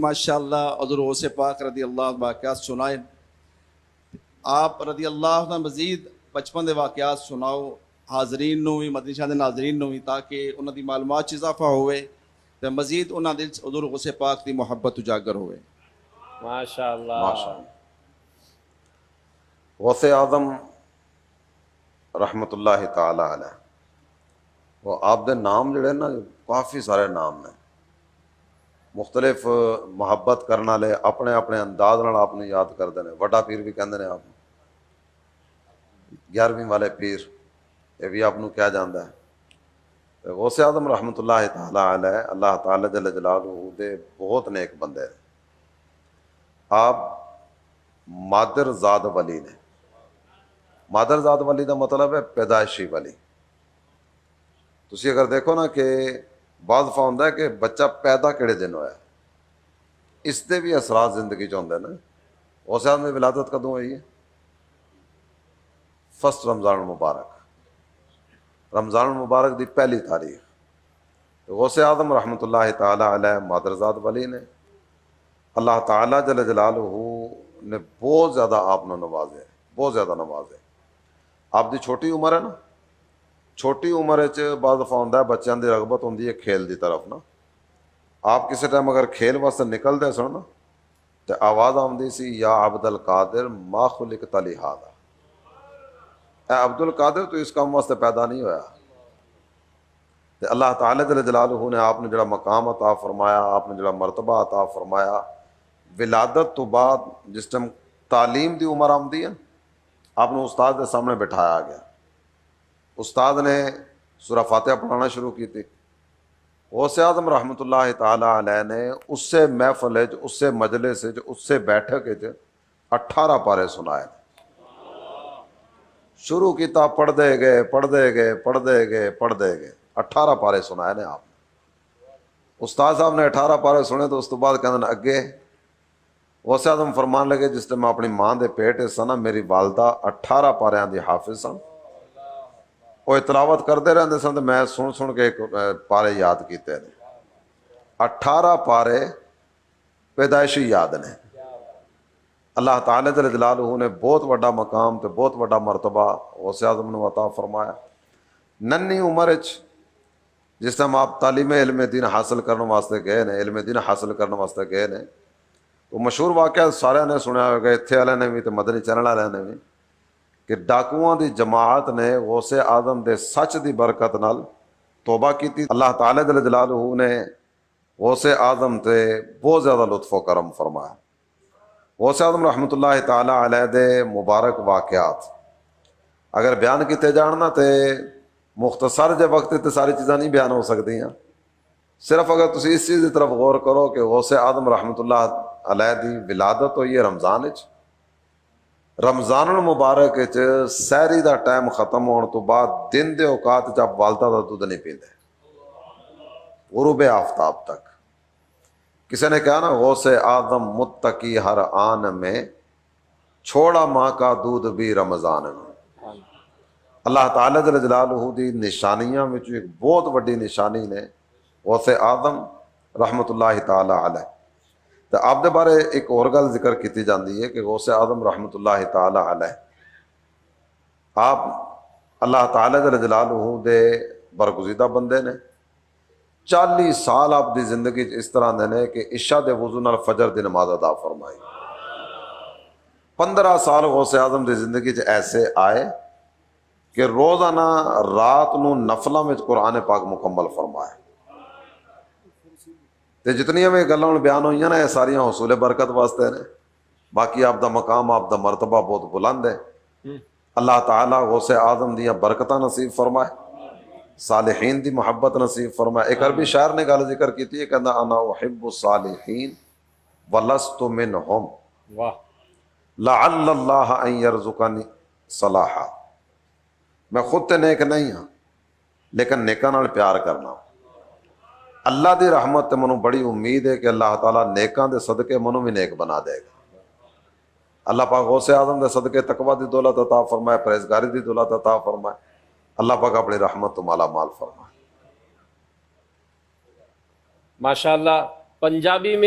ماشاءاللہ حضور غوث پاک رضی اللہ عنہ واقعات سنائیں. آپ رضی اللہ عنہ مزید بچپن دے واقعات سناؤ حاضرین نو بھی, مدنی شاہ دے ناظرین نو بھی, تاکہ انہاں دی معلومات چ اضافہ ہوئے تے مزید انہاں دل حضور غوث پاک دی محبت اجاگر ہوئے. ماشاءاللہ. ماشاءاللہ. غوث اعظم رحمت اللہ تعالی علیہ, وہ آپ دے نام جڑے نا کافی سارے نام ہیں, مختلف محبت کرنے والے اپنے اپنے انداز نال آپ نے یاد کرتے ہیں. وڈا پیر بھی کہندے نے آپ, 11ویں والے پیر یہ بھی آپ کیا جاندا ہے. غوث اعظم رحمت اللہ تعالی علیہ, اللہ تعالی جل جلالہ دے بہت نیک بندے ہیں. آپ مادر زاد ولی نے. مادر زاد ولی دا مطلب ہے پیدائشی ولی. تسی اگر دیکھو نا کہ بعض دفعہ ہوتا ہے کہ بچہ پیدا کہڑے دن ہوا ہے, اس دے بھی اثرات زندگی چ ہوندے نا. غوث اعظم کی ولادت کدوں ہوئی ہے؟ 1 رمضان المبارک, رمضان المبارک دی پہلی تاریخ. غوث اعظم رحمت اللہ تعالی علیہ مادرزاد ولی نے. اللہ تعالیٰ جل جلالہ نے بہت زیادہ آپ نے نوازے, بہت زیادہ نوازے. آپ دی چھوٹی عمر ہے نا, چھوٹی عمر بعض دفعہ ہوتا ہے بچوں کی رغبت ہوتی ہے کھیل دی طرف نا. آپ کسی ٹائم اگر کھیل واسطے نکلتے سن نا تو آواز آتی سی, یا عبد القادر ما خلقت لہذا, اے عبد القادر تو اس کام واسطے پیدا نہیں ہویا. تو اللہ تعالی جل جلالہ نے آپ نے جڑا مقام عطا فرمایا, آپ نے جڑا مرتبہ عطا فرمایا, ولادت تو بعد جس ٹائم تعلیم دی عمر آمدی ہے آپ نے استاد کے سامنے بٹھایا گیا. استاد نے سورہ فاتحہ پڑھانا شروع کی تھی. غوث اعظم رحمت اللہ تعالی علیہ نے اس سے محفل, اس سے مجلس, اس سے بیٹھک 18 پارے سنائے. شروع کیتا, پڑھتے گئے پڑھتے گئے پڑھتے گئے پڑھتے گئے, 18 پارے سنائے نے آپ نے. استاد صاحب نے 18 پارے سنے تو اس تو بعد کہتے ہیں اگے. غوث اعظم فرمان لگے جس ٹائم اپنی ماں دے پیٹ سن نا, میری والدہ 18 پاریاں دی حافظ سن. وہ تلاوت کرتے رہتے سن تو میں سن سن کے پارے یاد کیتے ہیں. 18 پارے پیدائشی یاد نے. اللہ تعالی جل جلالہ نے بہت بڑا مقام تے بہت بڑا مرتبہ غوث اعظم نے عطا فرمایا. ننھی عمر جس ٹائم آپ تعلیم علم دین حاصل کرنے واسطے گئے نے, علم دین حاصل کرنے واسطے گئے نے, تو مشہور واقعہ سارے نے سنیا ہوگا, اتھے والے نے بھی تو مدنی چینل والے نے بھی, کہ ڈاکوؤں دی جماعت نے غوث اعظم دے سچ دی برکت نال توبہ کی تھی. اللہ تعالی جل جلالہ نے غوث اعظم تے بہت زیادہ لطف و کرم فرمایا. غوث اعظم رحمت اللہ تعالی علیہ دے مبارک واقعات اگر بیان کیتے جاننا تے مختصر جے وقت تے ساری چیزاں نہیں بیان ہو سکتی ہیں. صرف اگر تسی اس چیز کی طرف غور کرو کہ غوث اعظم رحمت اللہ علیہ دی ولادت ہوئی ہے رمضان رمضان المبارک سحری دا ٹائم ختم ہونے تو بعد دن دے اوقات جب والدہ دا دودھ نہیں پیندے غروب آفتاب تک. کسی نے کہا نا غوث اعظم متقی ہر آن میں, چھوڑا ماں کا دودھ بھی رمضان میں. اللہ تعالی جل جلالہ دی نشانیاں میں ایک بہت بڑی نشانی نے غوث اعظم رحمت اللہ تعالی علیہ. تو آپ دے بارے ایک اور گل ذکر کیتی جاندی ہے کہ غوث اعظم رحمت اللہ تعالی علیہ آپ اللہ تعالی جل جلالہ دے برگزیدہ بندے نے. 40 سال آپ دی زندگی اس طرح دے نے کہ عشاء دے وضو نال فجر دی نماز ادا فرمائی. 15 سال غوث اعظم دی زندگی ایسے آئے کہ روزانہ رات نو نفلاں وچ قرآن پاک مکمل فرمائے. تے جتنی میں گلاں بیان ہوئی نا یہ ساریاں حصول برکت واسطے نے. باقی آپ دا مقام, آپ دا مرتبہ بہت بلند ہے. اللہ تعالیٰ غوث اعظم دیاں برکتاں نصیب فرمائے, صالحین دی محبت نصیب فرمائے. ایک عربی شاعر نے گل ذکر کی ہے, کہنا انا احب الصالحین ولست منہم لعل اللہ ان یرزقنی صلاحا. میں خود تے نیک نہیں ہاں لیکن نیکاں نال پیار کرنا. اللہ دی رحمت تے منوں بڑی امید ہے کہ اللہ تعالیٰ نیکاں دے صدقے منوں بھی نیک بنا دے گا. اللہ پاک غوث اعظم دے صدقے تقوی دی دولت عطا فرمائے, پرہیزگاری دی دولت عطا فرمائے. اللہ پاک اپنی رحمت تو مالا مال فرمائے. ماشاءاللہ. پنجابی میں